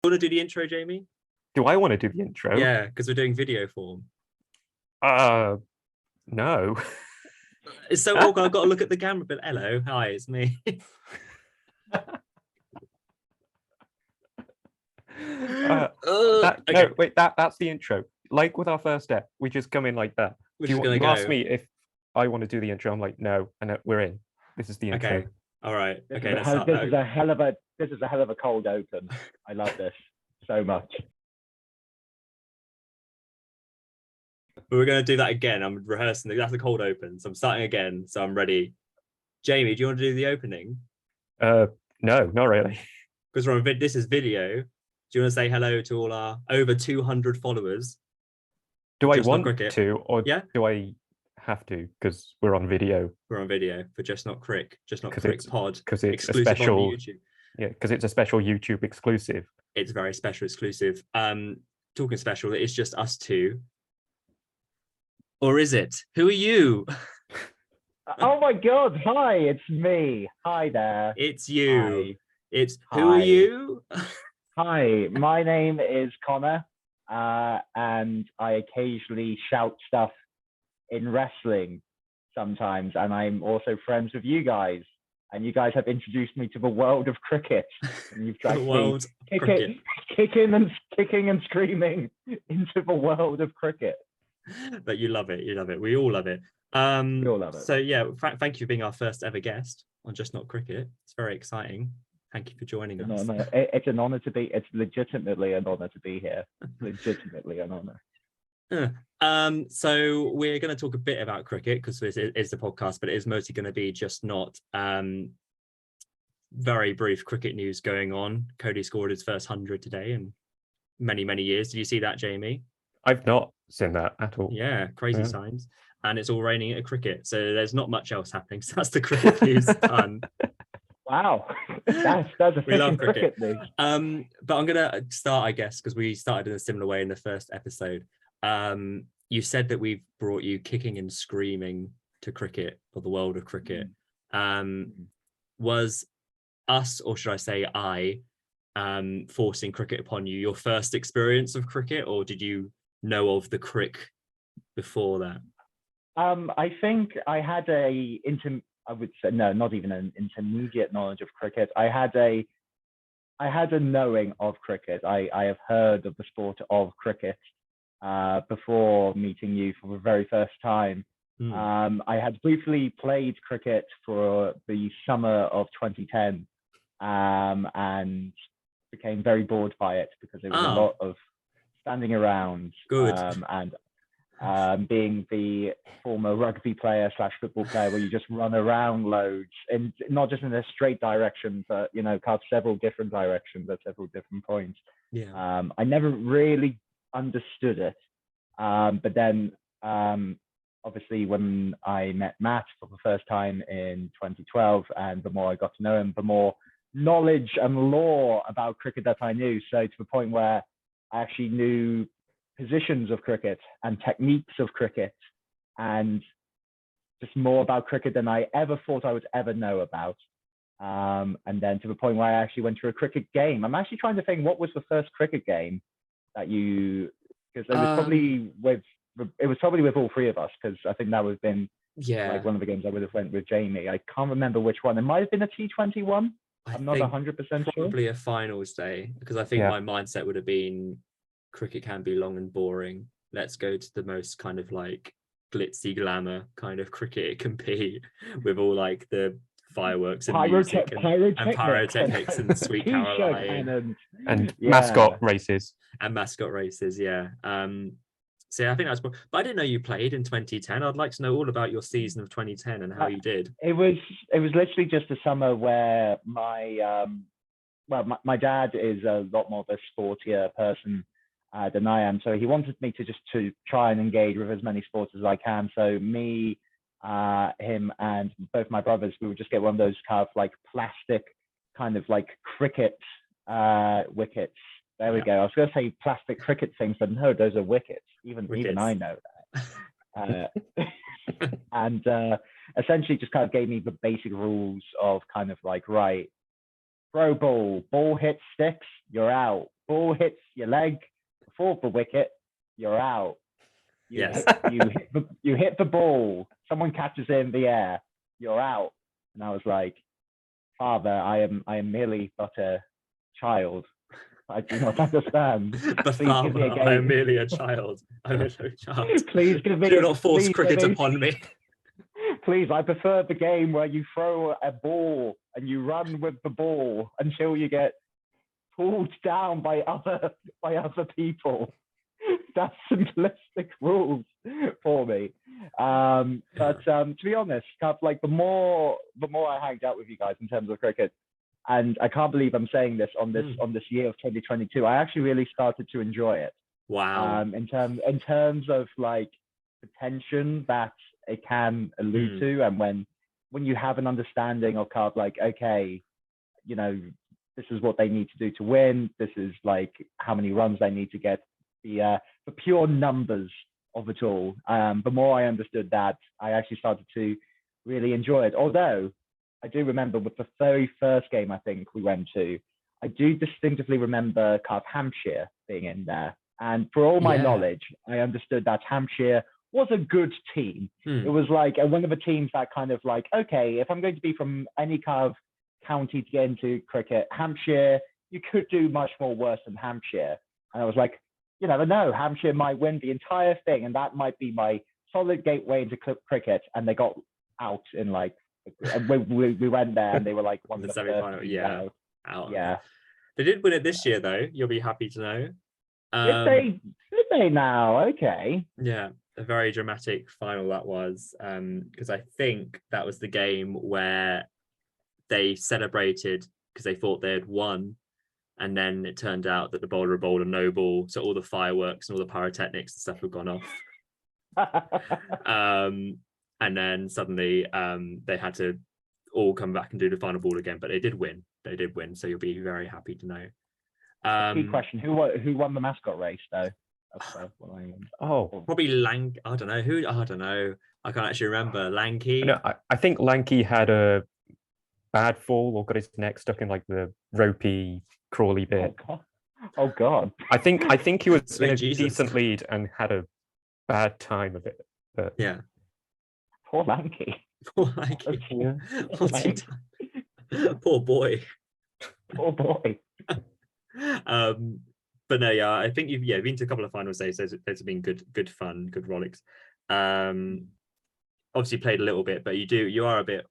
Want to do the intro, Jamie? Do I want to do the intro? Yeah, because we're doing video form. No. It's so awkward. I've got to look at the camera, but hello, hi, it's me. Okay. No, wait, that's the intro. Like with our first step, we just come in like that. We're You, just gonna you ask go. me if I want to do the intro. I'm like, no, and we're in. This is the intro. Okay, all right. This Okay, is let's start. this is a hell of a cold open. I love this so much. We're gonna do that again. I'm rehearsing. That's a cold open, so I'm starting again. So I'm ready. Jamie, do you want to do the opening? No, not really. Because we're on this is video. Do you want to say hello to all our over 200 followers? Do I Just Not want Cricket. to, or Yeah? do I have to? Because we're on video. We're on video for Just Not Crick, Just Not 'Cause Crick it's- pod. 'cause it's a exclusive special- on YouTube. Yeah, because it's a special YouTube exclusive. It's very special exclusive. Talking special, it's just us two. Or is it? Who are you? Oh my God! Hi, it's me. Hi there. It's you. Hi. It's who are Hi. you? Hi, my name is Connor, and I occasionally shout stuff in wrestling sometimes, and I'm also friends with you guys. And you guys have introduced me to the world of cricket. And you've The dragged world me of cricket. kicking and screaming into the world of cricket. But you love it. You love it. We all love it. We all love it. So yeah, thank you for being our first ever guest on Just Not Cricket. It's very exciting. Thank you for joining us. No, it's an honor to be. It's legitimately an honor to be here. Legitimately an honor. So we're going to talk a bit about cricket because this is the podcast, but it is mostly going to be Just Not. Very brief cricket news going on. Cody scored his first 100 today in many years. Did you see that, Jamie? I've not seen that at all. Yeah, crazy signs. And it's all raining at cricket, so there's not much else happening. So that's the cricket news done. Wow, that's a We love cricket. news. But I'm gonna start, I guess, because we started in a similar way in the first episode. You said that we've brought you kicking and screaming to cricket, or the world of cricket. Was us, or should I say I, forcing cricket upon you your first experience of cricket, or did you know of the crick before that? I think I had I would say no, not even an intermediate knowledge of cricket. I had a knowing of cricket. I have heard of the sport of cricket before meeting you for the very first time. I had briefly played cricket for the summer of 2010 and became very bored by it because there was a lot of standing around. Good. And being the former rugby player / football player where you just run around loads and not just in a straight direction, but cut several different directions at several different points. Yeah. I never really understood it. But then obviously when I met Matt for the first time in 2012, and the more I got to know him, the more knowledge and lore about cricket that I knew. So to the point where I actually knew positions of cricket and techniques of cricket and just more about cricket than I ever thought I would ever know about. And then to the point where I actually went to a cricket game. I'm actually trying to think, what was the first cricket game that you, because it was probably with all three of us, because I think that would have been like one of the games I would have went with Jamie. I can't remember which one. It might have been a T20 one. I'm not 100% sure. Probably a finals day, because I think my mindset would have been cricket can be long and boring. Let's go to the most kind of like glitzy glamour kind of cricket it can be, with all like the fireworks and music and pyrotechnics and Sweet Caroline and mascot races. Yeah. So yeah, I think that's. But I didn't know you played in 2010. I'd like to know all about your season of 2010 and how you did. It was literally just a summer where my dad is a lot more of a sportier person than I am, so he wanted me to try and engage with as many sports as I can. So me, him, and both my brothers, we would just get one of those kind of like plastic kind of like cricket wickets. There we go. I was going to say plastic cricket things, but no, those are wickets. Even I know that. And essentially just kind of gave me the basic rules of kind of like, right, throw ball hits sticks, you're out. Ball hits your leg before the wicket, you're out. Yes. You hit the ball, someone catches it in the air, you're out. And I was like, Father, I am merely but a child. I do not understand. But Father, I am merely a child. I'm a child. Please give me. Do not force please cricket give me- upon me. Please, I prefer the game where you throw a ball and you run with the ball until you get pulled down by other people. That's simplistic rules for me. But to be honest, kind of like the more I hanged out with you guys in terms of cricket, and I can't believe I'm saying this on this year of 2022, I actually really started to enjoy it. Wow. In terms of like the tension that it can allude to, and when you have an understanding of kind of like, okay, you know, this is what they need to do to win. This is like how many runs they need to get. The pure numbers of it all. The more I understood that, I actually started to really enjoy it. Although I do remember with the very first game I think we went to, I do distinctively remember kind of Hampshire being in there. And for all my knowledge, I understood that Hampshire was a good team. It was like one of the teams that kind of like, okay, if I'm going to be from any kind of county to get into cricket, Hampshire, you could do much more worse than Hampshire. And I was like, you never know, Hampshire might win the entire thing, and that might be my solid gateway into cricket. And they got out in like, we went there and they were like one of the semi-final. Out. They did win it this year though. You'll be happy to know. Did they now? Okay. Yeah, a very dramatic final that was, because I think that was the game where they celebrated because they thought they had won, and then it turned out that the bowler had bowled a no ball, so all the fireworks and all the pyrotechnics and stuff had gone off. And then suddenly they had to all come back and do the final ball again, but they did win, so you'll be very happy to know. Key question: Who won the mascot race though? Probably I don't know. I can't actually remember. Lanky. No, I think Lanky had a bad fall or got his neck stuck in like the ropey crawly bit. Oh god. I think he was in a decent lead and had a bad time of it. But yeah. Poor Lanky. Poor Lanky. Poor boy. Poor boy. But no, yeah, I think you've been to a couple of final days. Those have been good fun, good rollicks. Obviously played a little bit, but you are a bit.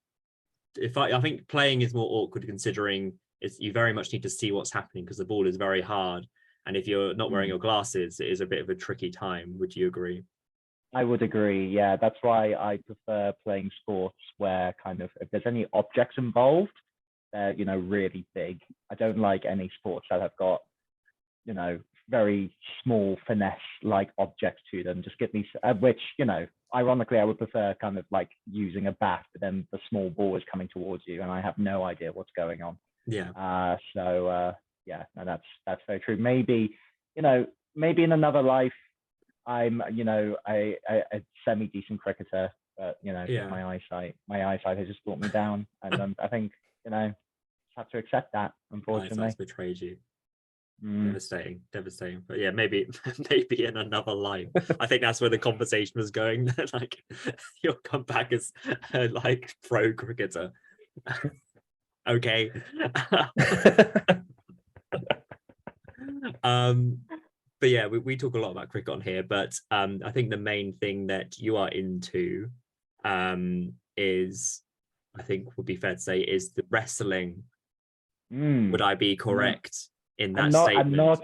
I think playing is more awkward considering you very much need to see what's happening because the ball is very hard, and if you're not wearing your glasses, it is a bit of a tricky time. Would you agree? I would agree. Yeah, that's why I prefer playing sports where kind of if there's any objects involved, they're really big. I don't like any sports that have got very small finesse like objects to them. Just give me which ironically I would prefer kind of like using a bat, but then the small ball is coming towards you and I have no idea what's going on. Yeah. That's very true. Maybe maybe in another life I'm a semi decent cricketer, but my eyesight has just brought me down, and I think just have to accept that, unfortunately. Eyesight's betrayed you. Devastating. But yeah, maybe in another life. I think that's where the conversation was going. Like you'll come back as a like pro cricketer. Okay. But yeah, we talk a lot about cricket on here, but I think the main thing that you are into is, I think would be fair to say, is the wrestling. Would I be correct in that statement?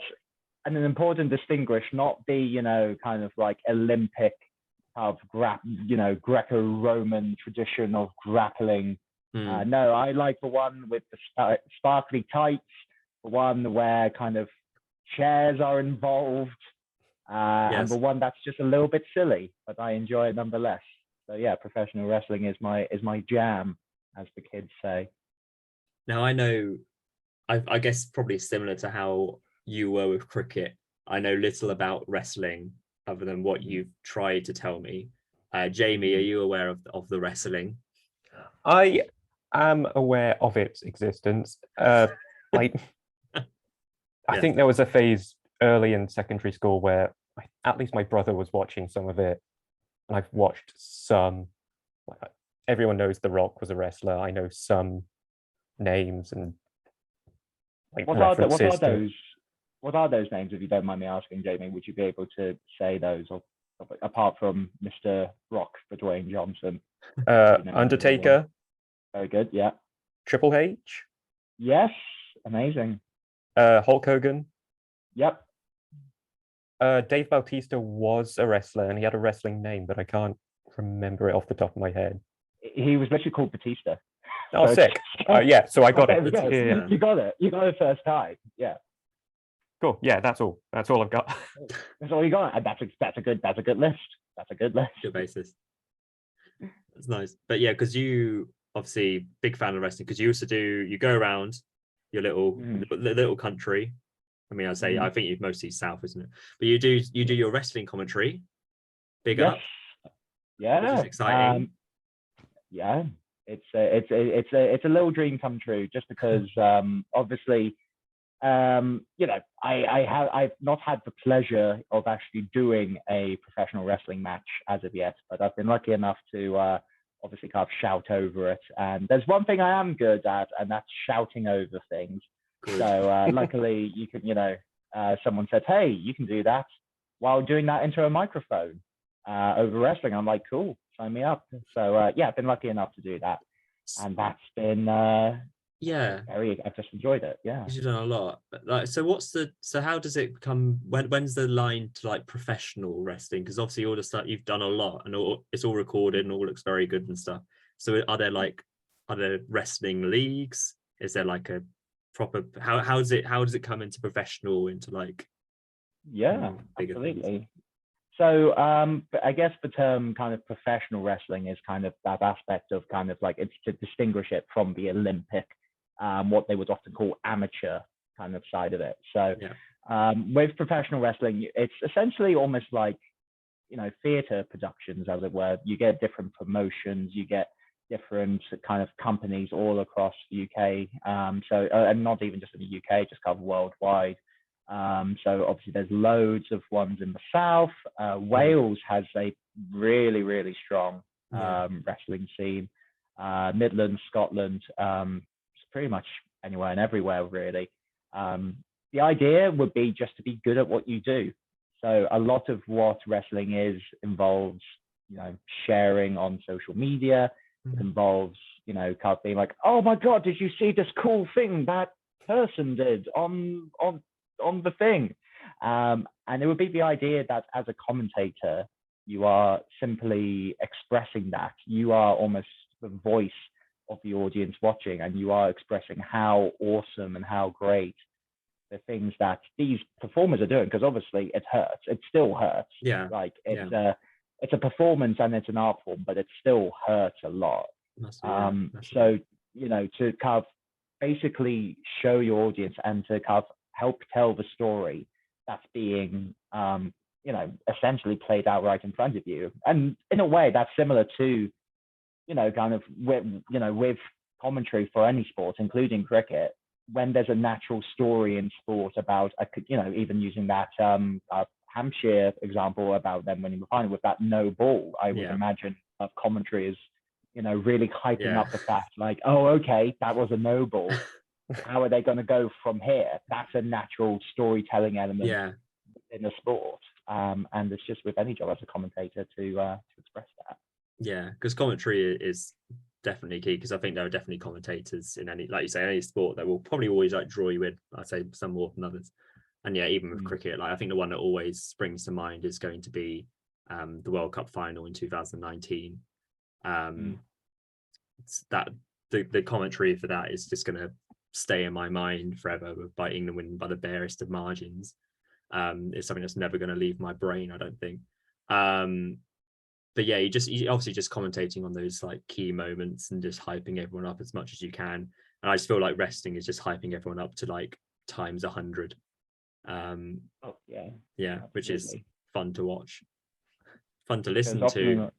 And an important distinguish, not the kind of like Olympic of Greco-Roman tradition of grappling. No, I like the one with the sparkly tights, the one where kind of chairs are involved, and the one that's just a little bit silly, but I enjoy it nonetheless. So yeah, professional wrestling is my jam, as the kids say. Now I know, I guess probably similar to how you were with cricket, I know little about wrestling other than what you've tried to tell me. Jamie, are you aware of the wrestling? I am aware of its existence. Like, I Yeah. think there was a phase early in secondary school where at least my brother was watching some of it, and I've watched some. Like, everyone knows The Rock was a wrestler. I know some names and like What are references to. those? What are those names, if you don't mind me asking, Jamie? Would you be able to say those, or apart from Mr. Rock for Dwayne Johnson? Undertaker. Very good. Yeah. Triple H. Yes. Amazing. Hulk Hogan. Yep. Dave Bautista was a wrestler, and he had a wrestling name, but I can't remember it off the top of my head. He was literally called Batista. Oh, So- sick. Yeah, so I got There we it. go. Yeah. You got it. You got it first time. Yeah. Cool. Yeah, that's all. That's all I've got. That's all you got. And that's a good list. That's a good list. Good basis. That's nice. But yeah, because you obviously big fan of wrestling, because you go around your little country. I mean, I say I think you're mostly south, isn't it? But you do your wrestling commentary. Big Yes. up. Yeah. Which is exciting. Yeah. It's a little dream come true, just because obviously I've not had the pleasure of actually doing a professional wrestling match as of yet, but I've been lucky enough to obviously kind of shout over it. And there's one thing I am good at, and that's shouting over things. Good. So luckily, you can, someone said, "Hey, you can do that," while doing that into a microphone over wrestling. I'm like, "Cool, sign me up." So I've been lucky enough to do that, and that's been I've just enjoyed it. Yeah, you've done a lot. But like, so how does it become? When's the line to like professional wrestling? Because obviously all the stuff you've done a lot, and it's all recorded and all looks very good and stuff. So are there wrestling leagues? Is there like a proper how does it come into professional, into like bigger absolutely. things? So but I guess the term kind of professional wrestling is kind of that aspect of kind of like, it's to distinguish it from the Olympic, what they would often call amateur kind of side of it. So with professional wrestling, it's essentially almost like, theater productions, as it were. You get different promotions, you get different kind of companies all across the UK. And not even just in the UK, just kind of worldwide. So obviously there's loads of ones in the south. Wales has a really, really strong wrestling scene. Midlands, Scotland, pretty much anywhere and everywhere, really. The idea would be just to be good at what you do. So a lot of what wrestling involves, sharing on social media. It involves, kind of being like, "Oh my God, did you see this cool thing that person did on the thing?" And it would be the idea that as a commentator, you are simply expressing that. You are almost the voice of the audience watching, and you are expressing how awesome and how great the things that these performers are doing. Because obviously it hurts. It still hurts. Yeah. Like it's a performance and it's an art form, but it still hurts a lot. So, to kind of basically show your audience and to kind of help tell the story that's being, essentially played out right in front of you. And in a way that's similar to, kind of with commentary for any sport, including cricket, when there's a natural story in sport about, even using that Hampshire example about them winning the final with that no ball, I would imagine commentary is, really hyping up the fact, like, oh, okay, that was a no ball. How are they going to go from here? That's a natural storytelling element in the sport. And it's just with any job as a commentator to express that. Yeah, because commentary is definitely key, because I think there are definitely commentators in any, like you say, any sport that will probably always like draw you in. I'd say some more than others. And even with cricket, like I think the one that always springs to mind is going to be the World Cup final in 2019. That the commentary for that is just going to stay in my mind forever, by England winning by the barest of margins. It's something that's never going to leave my brain, I don't think. But you obviously just commentating on those like key moments and just hyping everyone up as much as you can. And I just feel like wrestling is just hyping everyone up to like times 100. Which is fun to watch, fun to listen to.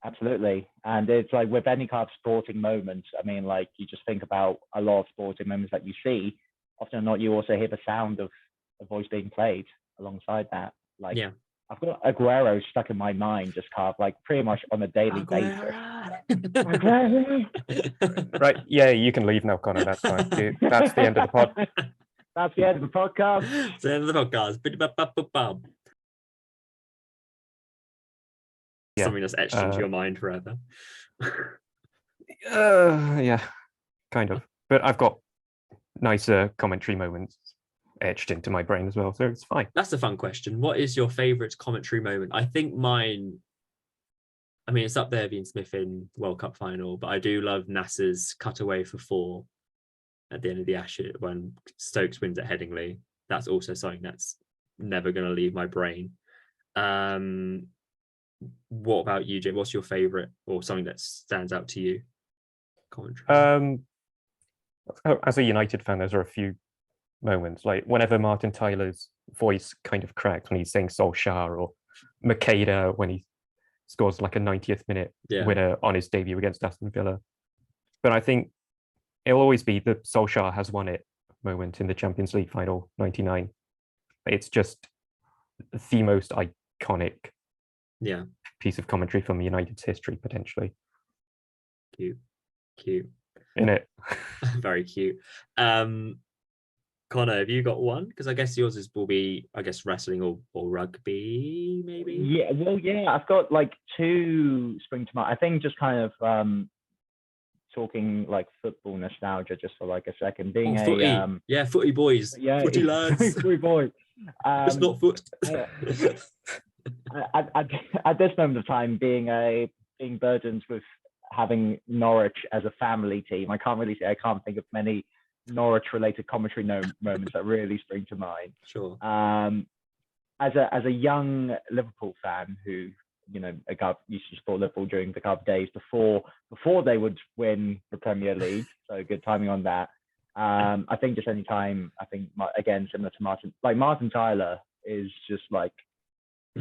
Absolutely. And it's like with any kind of sporting moments, I mean, like you just think about a lot of sporting moments that you see, often or not, you also hear the sound of a voice being played alongside that. Like, Yeah. I've got Aguero stuck in my mind, just kind of like pretty much on a daily basis. Aguero! Right. Yeah, you can leave now, Connor. That's fine. That's the end of the pod. That's the end of the podcast. It's the end of the podcast. Yeah. Something that's etched into your mind forever. Yeah, kind of. But I've got nicer commentary moments etched into my brain as well, so it's fine. That's a fun question. What is your favorite commentary moment? I think mine, I mean, it's up there being Smith in World Cup final, but I do love Nasser's cutaway for 4 at the end of the Ashes when Stokes wins at Headingley. That's also something that's never going to leave my brain. What about you, Jay? What's your favorite or something that stands out to you? Commentary. As a United fan, there are a few moments, like whenever Martin Tyler's voice kind of cracks when he's saying Solskjaer, or Makeda when he scores like a 90th minute winner on his debut against Aston Villa. But I think it'll always be the Solskjaer has won it moment in the Champions League final, 99. It's just the most iconic piece of commentary from United's history, potentially. Cute. In it. Very cute. Connor, have you got one? Because I guess yours will be, I guess, wrestling or rugby, maybe? Yeah, well, yeah, I've got like 2 spring to mind. I think just kind of talking like football nostalgia just for like a second. Being footy. Footy boys. Yeah, footy lads. Footy boy. It's not foot. At this moment of time, being burdened with having Norwich as a family team, I can't think of many Norwich-related commentary moments that really spring to mind. Sure. As a young Liverpool fan who, you know, used to support Liverpool during the Cup days before they would win the Premier League, so good timing on that. I think just any time, I think again similar to Martin Tyler is just like.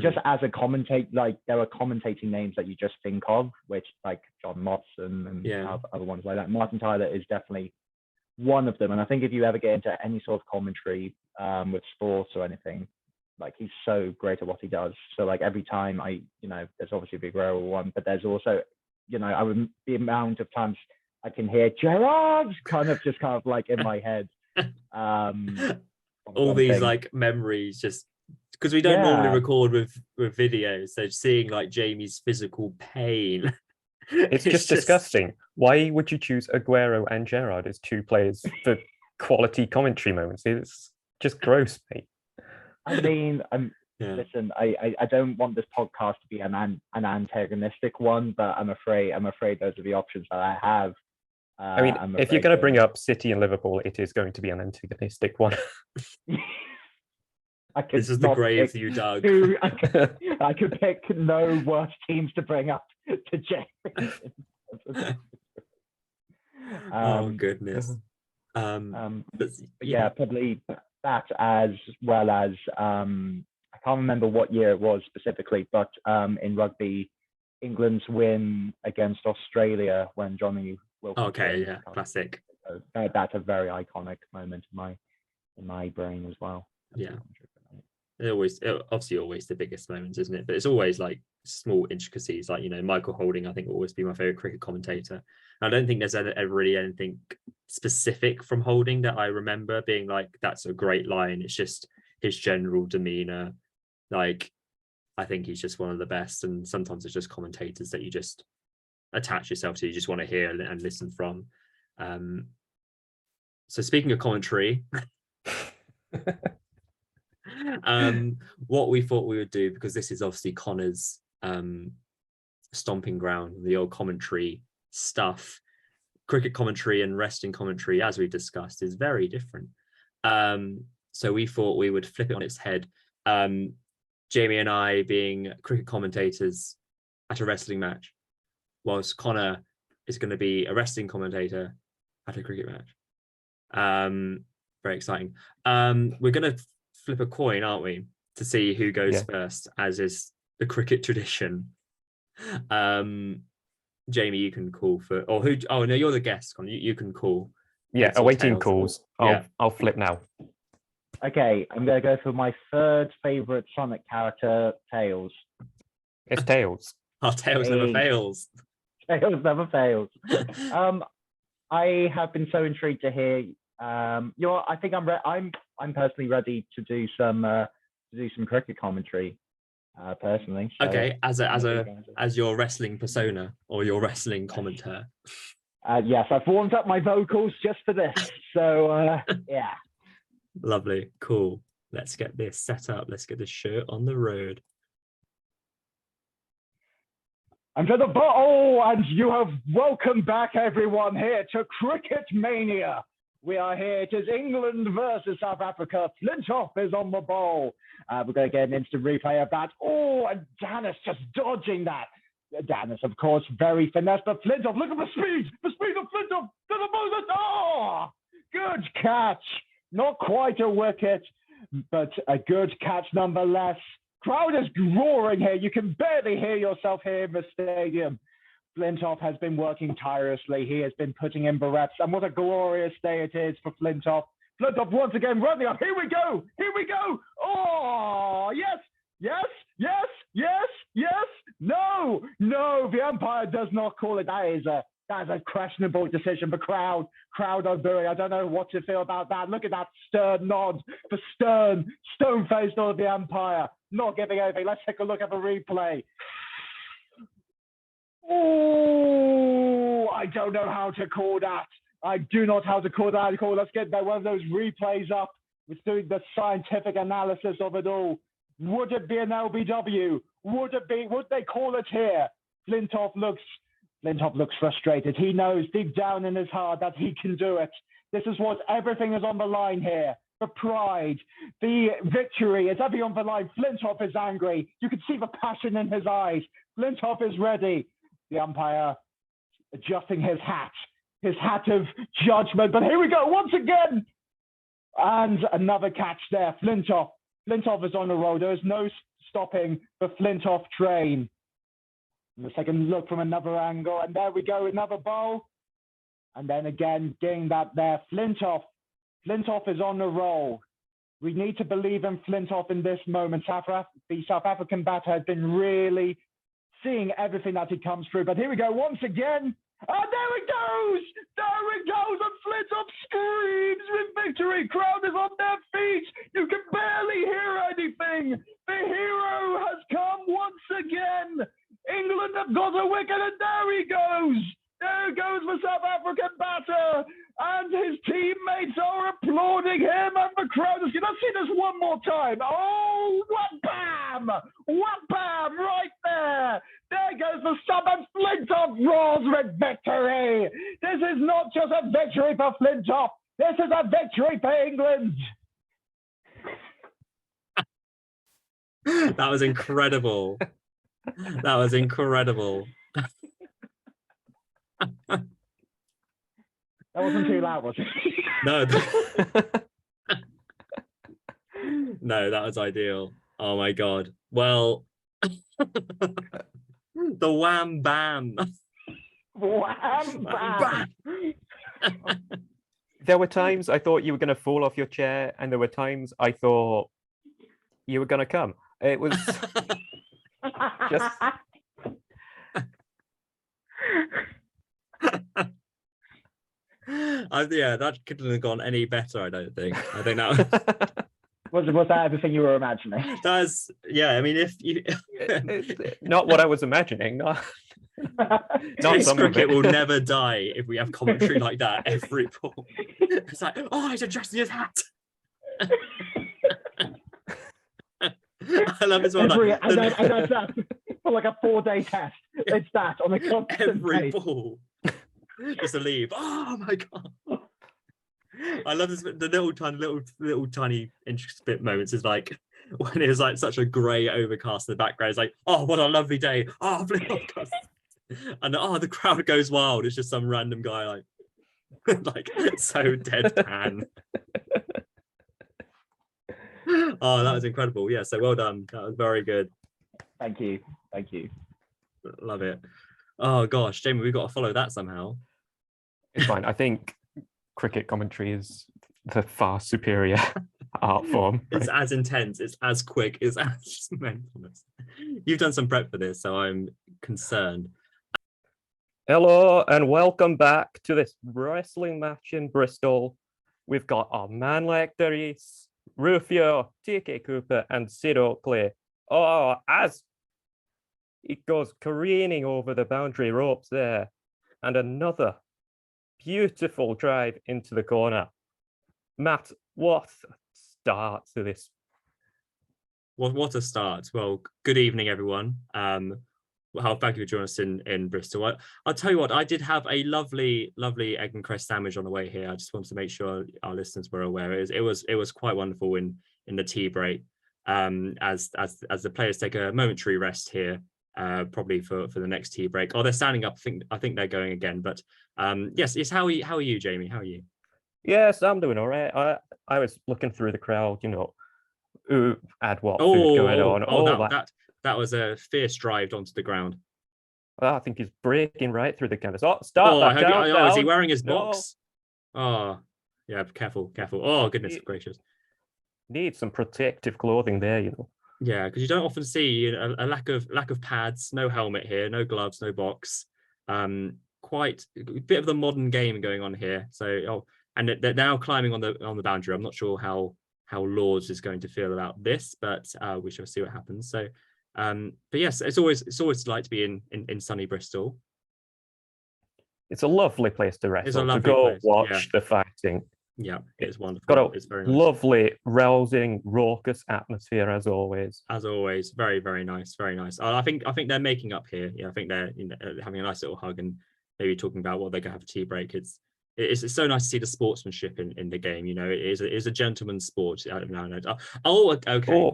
Just as a commentator, like there are commentating names that you just think of, which like John Motson and other ones like that. Martin Tyler is definitely one of them. And I think if you ever get into any sort of commentary with sports or anything, like he's so great at what he does. So like every time there's obviously a big rare one, but there's also, the amount of times I can hear Gerard kind of like in my head. All these like memories just. Because we don't normally record with videos, so seeing like Jamie's physical pain. It's just disgusting. Why would you choose Aguero and Gerrard as 2 players for quality commentary moments? It's just gross, mate. I mean, listen, I don't want this podcast to be an antagonistic one, but I'm afraid those are the options that I have. I mean, if you're going to bring up City and Liverpool, it is going to be an antagonistic one. This is the grave you dug. I could pick no worse teams to bring up to Jamie. Oh goodness. Yeah, probably that, as well as I can't remember what year it was specifically, but in rugby, England's win against Australia when Johnny Wilkinson. Okay, yeah, classic. So that's a very iconic moment in my brain as well. Yeah. Obviously always the biggest moments, isn't it? But it's always like small intricacies, like, Michael Holding, I think, will always be my favorite cricket commentator. I don't think there's ever really anything specific from Holding that I remember being like, that's a great line. It's just his general demeanor. Like, I think he's just one of the best. And sometimes it's just commentators that you just attach yourself to, you just want to hear and listen from. So speaking of commentary, what we thought we would do, because this is obviously Connor's stomping ground, the old commentary stuff. Cricket commentary and wrestling commentary, as we discussed, is very different. So we thought we would flip it on its head. Jamie and I being cricket commentators at a wrestling match, whilst Connor is going to be a wrestling commentator at a cricket match. Very exciting. We're going to flip a coin, aren't we, to see who goes first, as is the cricket tradition. Jamie, you can call for, or who? Oh no, you're the guest. You can call. Yeah, Heads or awaiting tails. calls. Yeah. I'll flip now. Okay, I'm going to go for my third favorite Sonic character, Tails. It's Tails. Our Tails never Hey. fails. Tails never fails. I have been so intrigued to hear. I think I'm personally ready to do some cricket commentary. Personally. So, Okay, as your wrestling persona or your wrestling commentator. Yes, I've warmed up my vocals just for this. So yeah. Lovely, cool. Let's get this set up. Let's get this shirt on the road. And to the bottle, and you have welcome back everyone here to Cricket Mania. We are here. It is England versus South Africa. Flintoff is on the ball. We're going to get an instant replay of that. Oh, and Dennis just dodging that. Dennis, of course, very finesse, but Flintoff, look at the speed of Flintoff to the ball. Oh, good catch. Not quite a wicket, but a good catch nonetheless. Crowd is roaring here. You can barely hear yourself here in the stadium. Flintoff has been working tirelessly. He has been putting in the reps, and what a glorious day it is for Flintoff. Flintoff once again running up. Here we go. Oh, yes. No, the umpire does not call it. That is a questionable decision. The crowd are booing. I don't know what to feel about that. Look at that stern nod, the stone-faced nod of the umpire, not giving anything. Let's take a look at the replay. Oh, I don't know how to call that. I do not know how to call that. Let's get one of those replays up. We're doing the scientific analysis of it all. Would it be an LBW? Would they call it here? Flintoff looks frustrated. He knows deep down in his heart that he can do it. This is what everything is on the line here. The pride, the victory is everything on the line. Flintoff is angry. You can see the passion in his eyes. Flintoff is ready. The umpire adjusting his hat of judgment. But here we go once again. And another catch there. Flintoff is on the roll. There is no stopping the Flintoff train. And the second look from another angle. And there we go, another bowl. And then again, getting that there. Flintoff is on the roll. We need to believe in Flintoff in this moment. The South African batter has been really seeing everything that he comes through. But here we go once again. And there it goes! And Flintoff screams with victory. Crowd is on their feet. You can barely hear anything. The hero has come once again. England have got a wicket, and there he goes. There goes the South African batter. And his teammates are applauding him, and the crowd is going to see this one more time. Oh, wham-bam! Wham-bam! Right there. There goes the sub, and Flintoff roars with victory. This is not just a victory for Flintoff. This is a victory for England. That was incredible. That was incredible. That wasn't too loud, was it? No. No, that was ideal. Oh my God. Well, the wham bam. Wham bam. There were times I thought you were going to fall off your chair, and there were times I thought you were going to come. It was just... Yeah, that couldn't have gone any better, I don't think. I think that was that everything you were imagining? That's, yeah, I mean, if you... Not what I was imagining. Not Test cricket will never die if we have commentary like that every ball. It's like, oh, he's adjusting his hat. I love it as well. And that's that for like a 4-day test. It's that on a constant every base. ball. Just a leave. Oh my God. I love this. The little tiny interesting bit moments is like when it was like such a grey overcast in the background. It's like, oh, what a lovely day. Oh, and the crowd goes wild. It's just some random guy like so deadpan. Oh, that was incredible. Yeah, so well done. That was very good. Thank you. Love it. Oh gosh, Jamie, we've got to follow that somehow. It's fine. I think cricket commentary is the far superior art form. It's right? as intense, it's as quick, it's as mentalist. You've done some prep for this, so I'm concerned. Hello and welcome back to this wrestling match in Bristol. We've got our man lectors, Rufio, TK Cooper, and Sid Oakley. Oh, as it goes careening over the boundary ropes there, and another beautiful drive into the corner. Matt, what a start to this. What a start. Well, good evening, everyone. Thank you for joining us in Bristol. I'll tell you what, I did have a lovely egg and cress sandwich on the way here. I just wanted to make sure our listeners were aware. It was quite wonderful in the tea break. As the players take a momentary rest here, probably for the next tea break. Oh, they're standing up. I think they're going again. But yes. How are you, Jamie? How are you? Yes, I'm doing all right. I was looking through the crowd, who had what food going on. That was a fierce drive onto the ground. I think he's breaking right through the canvas. Oh, start that countdown. Is he wearing his box? Oh, yeah, careful. Oh, goodness gracious. Need some protective clothing there, Yeah, because you don't often see a lack of pads, no helmet here, no gloves, no box. Quite a bit of the modern game going on here. So, and they're now climbing on the boundary. I'm not sure how Lords is going to feel about this, but we shall see what happens. So, but yes, it's always delight to be in sunny Bristol. It's a lovely place to wrestle. It's a lovely to go place. watch the fighting. Yeah, it's wonderful. It's very nice. Lovely, rousing, raucous atmosphere as always. As always, very, very nice, very nice. I think they're making up here. Yeah, I think they're having a nice little hug and maybe talking about what they're going to have a tea break. It's so nice to see the sportsmanship in the game. It is a gentleman's sport. Oh, okay.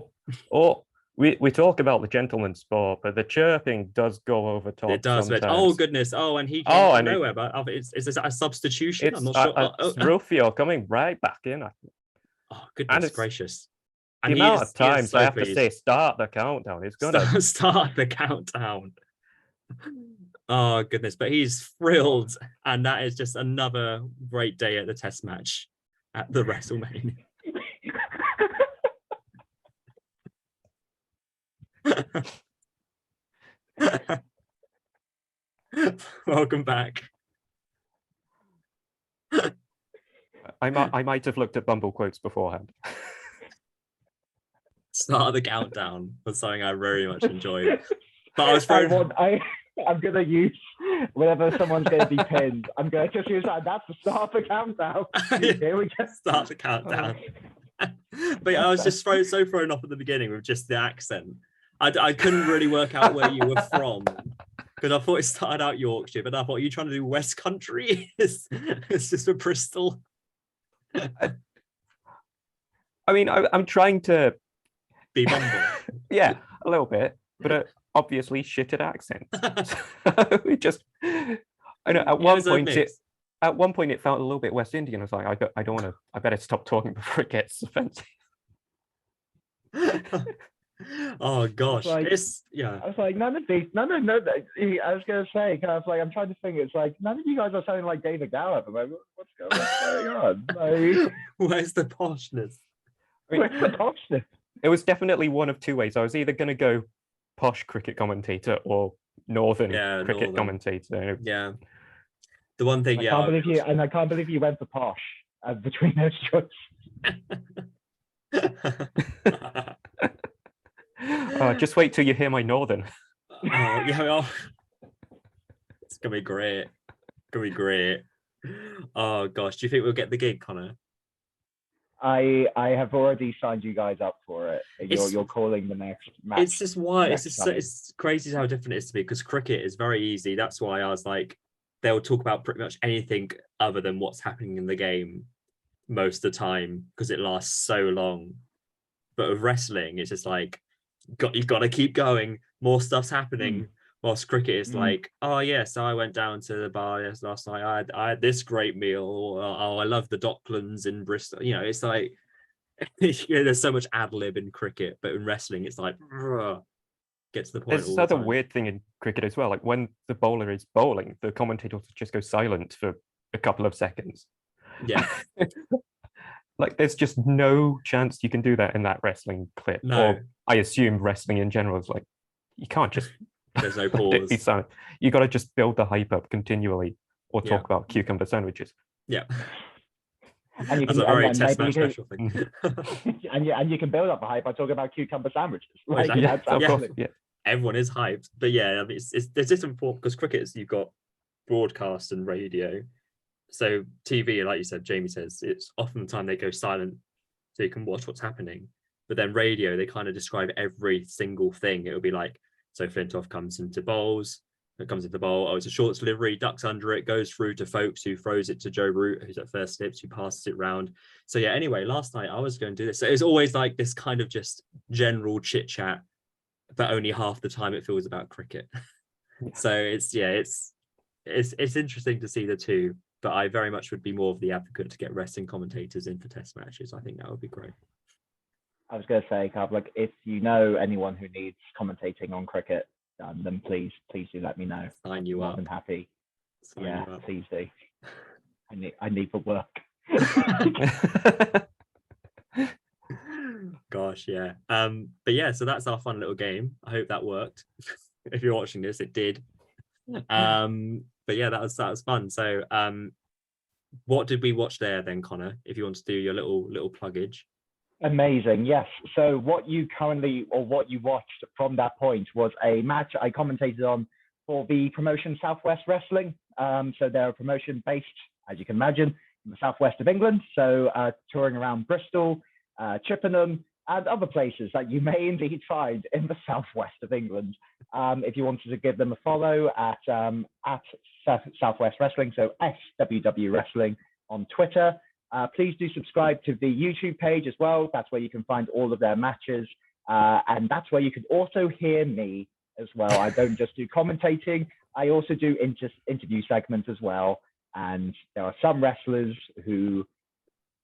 We talk about the gentleman's sport, but the chirping does go over top. It does. Sometimes. Oh goodness. Oh, and he came out of nowhere. But is this a substitution? I'm not sure. It's Rufio coming right back in. Oh goodness gracious! And the amount of times I have to say start the countdown. It's gonna start the countdown. Oh goodness, but he's thrilled, and that is just another great day at the test match at the WrestleMania. Welcome back. I might have looked at Bumble quotes beforehand. Start the countdown was something I very much enjoyed. But I was I'm gonna use whenever someone's gonna be pinned. I'm gonna just use that. That's the start of the countdown. Here we go. Start the countdown. But I was just so thrown off at the beginning with just the accent. I couldn't really work out where you were from because I thought it started out Yorkshire, but I thought, are you trying to do West Country? It's just a Bristol. I mean, I'm trying to be Bumble. Yeah, a little bit, but obviously shitted accent. We just, I know at one point it felt a little bit West Indian. I was like, I don't want to. I better stop talking before it gets offensive. Oh gosh, I was like, none of these. I was gonna say, kind of like, I'm trying to think. It's like none of you guys are sounding like David Gallup. I'm like, what's going on? Like, where's the poshness? Where's the poshness? It was definitely one of two ways. I was either going to go posh cricket commentator or northern cricket commentator. Yeah. The one thing, I can't believe you went for posh between those choices. Just wait till you hear my northern. It's gonna be great. Oh gosh, do you think we'll get the gig, Connor? I have already signed you guys up for it. You're calling the next match. It's just why it's crazy how different it is to me because cricket is very easy. That's why I was like, they'll talk about pretty much anything other than what's happening in the game most of the time because it lasts so long. But with wrestling, it's just like you've got to keep going. More stuff's happening. Whilst cricket is like, oh yeah, so I went down to the bar last night. I had this great meal. Or, oh, I love the Docklands in Bristol. It's like there's so much ad lib in cricket, but in wrestling, it's like get to the point. There's all this the other time. weird thing in cricket as well. Like when the bowler is bowling, the commentators just go silent for a couple of seconds. Yeah. Like there's just no chance you can do that in that wrestling clip. No. Or I assume wrestling in general is like, you can't just There's no be pause. silent. You got to just build the hype up continually, or Yeah. talk about cucumber sandwiches. Yeah. And you That's can, a very and test maybe match you special thing. and you can build up the hype by talking about cucumber sandwiches. Like, Exactly. that's Of course, absolutely. yeah. Everyone is hyped, but yeah, I mean, it's there's different form because cricket's you've got broadcast and radio. So TV, like you said, Jamie says, it's often the time they go silent so you can watch what's happening. But then radio, they kind of describe every single thing. It would be like, so Flintoff comes into bowls, it comes into the bowl. Oh, it's a short delivery, ducks under it, goes through to Folks, who throws it to Joe Root, who's at first slips, who passes it round. So yeah, anyway, last night I was going to do this. So it's always like this kind of just general chit chat, but only half the time it feels about cricket. So it's interesting to see the two, but I very much would be more of the advocate to get wrestling commentators in for test matches. I think that would be great. I was going to say, Carl, like if you know anyone who needs commentating on cricket, then please do let me know. Sign you More up. than happy. Sign Yeah, you up. please do. I need the work. Gosh, yeah. But yeah, so that's our fun little game. I hope that worked. If you're watching this, it did. But yeah, that was fun. So what did we watch there then, Connor? If you want to do your little pluggage. Amazing, yes. So what you watched from that point was a match I commentated on for the promotion Southwest Wrestling. So they're a promotion based, as you can imagine, in the southwest of England. So touring around Bristol, Chippenham, and other places that you may indeed find in the southwest of England. If you wanted to give them a follow at Southwest Wrestling, so SWW Wrestling on Twitter. Please do subscribe to the YouTube page as well. That's where you can find all of their matches. And that's where you can also hear me as well. I don't just do commentating. I also do interview segments as well. And there are some wrestlers who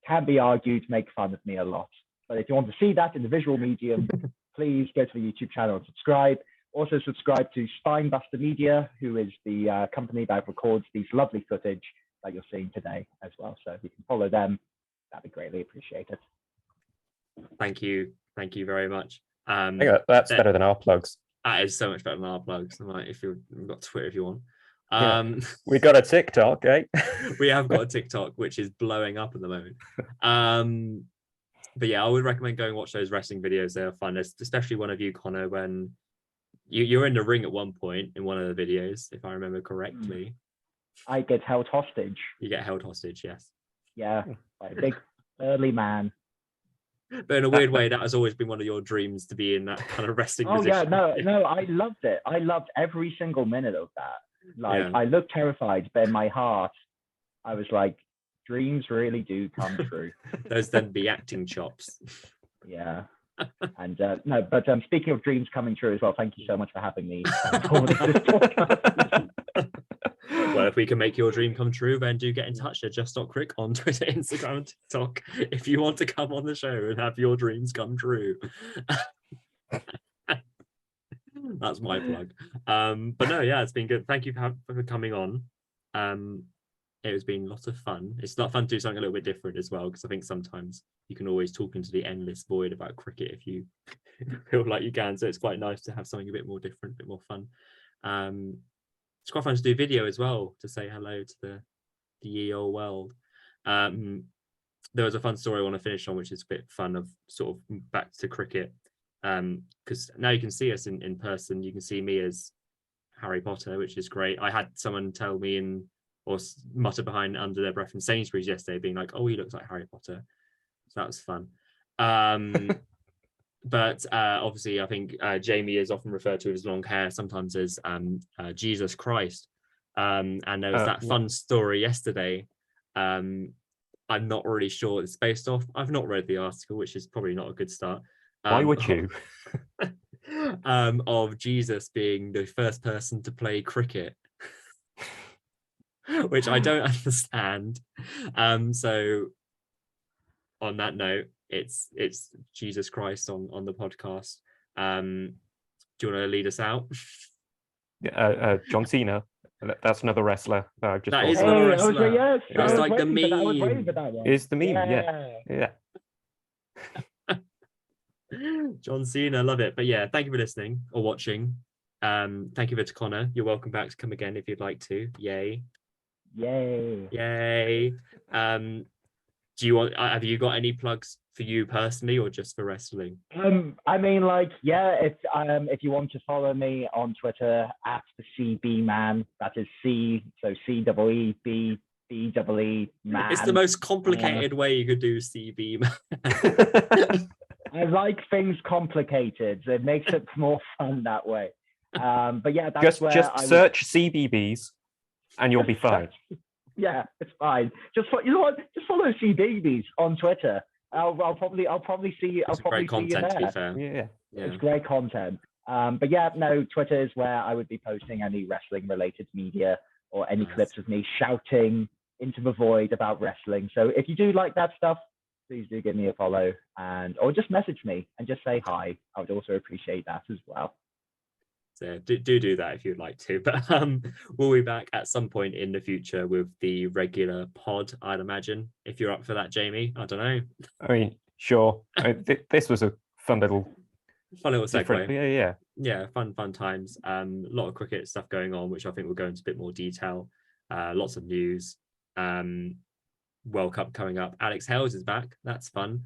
can be argued make fun of me a lot. But if you want to see that in the visual medium, please go to the YouTube channel and subscribe. Also subscribe to Spinebuster Media, who is the company that records these lovely footage that you're seeing today as well. So if you can follow them, that'd be greatly appreciated. Thank you very much. That's better than our plugs. That is so much better than our plugs. Like, if you've got Twitter, if you want. We got a TikTok, eh? We have got a TikTok, which is blowing up at the moment. But yeah, I would recommend going watch those wrestling videos. They are fun, especially one of you, Connor, when you're in the ring at one point in one of the videos, if I remember correctly. I get held hostage. You get held hostage, yes. Yeah, by a big burly man. But in a weird way, that has always been one of your dreams, to be in that kind of wrestling position. Yeah, no, I loved it. I loved every single minute of that. Like, Yeah. I looked terrified, but in my heart, I was like, dreams really do come true. Those then be acting chops. Yeah. And no, but speaking of dreams coming true as well, thank you so much for having me on this podcast. Well, if we can make your dream come true, then do get in touch at just.crick on Twitter, Instagram, and TikTok if you want to come on the show and have your dreams come true. That's my plug. But no, yeah, it's been good. Thank you for coming on. It has been lots of fun. It's not fun to do something a little bit different as well, because I think sometimes you can always talk into the endless void about cricket if you feel like you can. So it's quite nice to have something a bit more different, a bit more fun. It's quite fun to do video as well, to say hello to the ye old world. There was a fun story I want to finish on, which is a bit fun, of sort of back to cricket. Because now you can see us in person. You can see me as Harry Potter, which is great. I had someone tell me or mutter behind under their breath in Sainsbury's yesterday, being like, "Oh, he looks like Harry Potter." So that was fun. But obviously, I think Jamie is often referred to with his long hair, sometimes as Jesus Christ. And there was that fun story yesterday. I'm not really sure what it's based off. I've not read the article, which is probably not a good start. Why would you? Of Jesus being the first person to play cricket. Which I don't understand. So on that note, it's Jesus Christ on the podcast. Do you want to lead us out? John Cena. That's another wrestler. Just That is thought another of. wrestler. Yes, That's like the meme. Is the meme? Yeah. John Cena, love it. But yeah, thank you for listening or watching. Thank you to Conor. You're welcome back to come again if you'd like to. Yay. Do you want? Have you got any plugs for you personally, or just for wrestling? I mean, like, yeah, if you want to follow me on Twitter at the CB Man, that is C, so CEEB man. It's the most complicated way you could do CB man. I like things complicated. It makes it more fun that way. But yeah, that's just search CBBS and you'll be fine. Yeah, it's fine. You know what? Just follow CBBS on Twitter. I'll probably see. I'll probably see you there. To be fair. Yeah, it's great content. But yeah, no, Twitter is where I would be posting any wrestling related media or any clips of me shouting into the void about wrestling. So if you do like that stuff, please do give me a follow or just message me and just say hi. I would also appreciate that as well. So do that if you'd like to. But we'll be back at some point in the future with the regular pod, I'd imagine. If you're up for that, Jamie, I don't know. I mean, sure. This was a fun little segue. Yeah, fun times. A lot of cricket stuff going on, which I think we'll go into a bit more detail. Lots of news. World Cup coming up. Alex Hales is back. That's fun.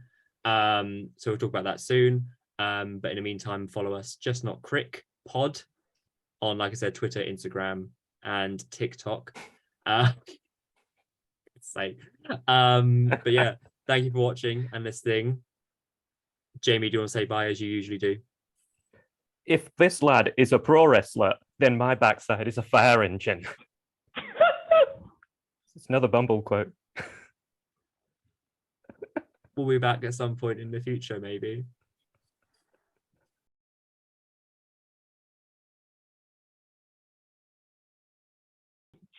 So we'll talk about that soon. But in the meantime, follow us, Just Not Crick Pod, on, like I said, Twitter, Instagram, and TikTok. But yeah, thank you for watching and listening. Jamie, do you want to say bye as you usually do? If this lad is a pro wrestler, then my backside is a fire engine. It's another Bumble quote. We'll be back at some point in the future, maybe.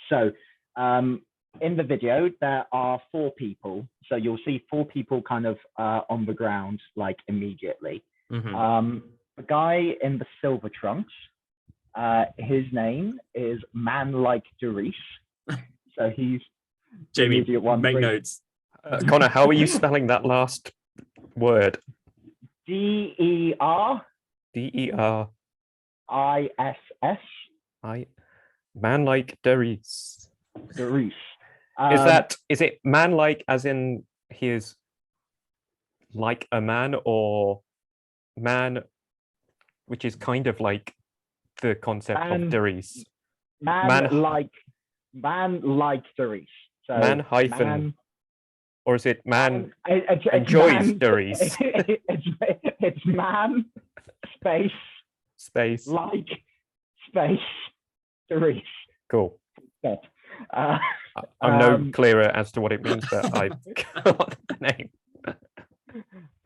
So in the video, there are 4 people. So you'll see 4 people kind of on the ground, like immediately. Mm-hmm. The guy in the silver trunks, his name is Man Like Doris. So he's Jamie, make notes. Conor, how are you spelling that last word? DER. DER. ISS. Man Like Doris. Doris. Is it man like as in he is like a man, or man which is kind of like the concept of Doris? Man like Doris. So man hyphen, or is it man enjoys Doris? It's man space like space Doris. Cool. Stop. I'm no clearer as to what it means, but I got the name.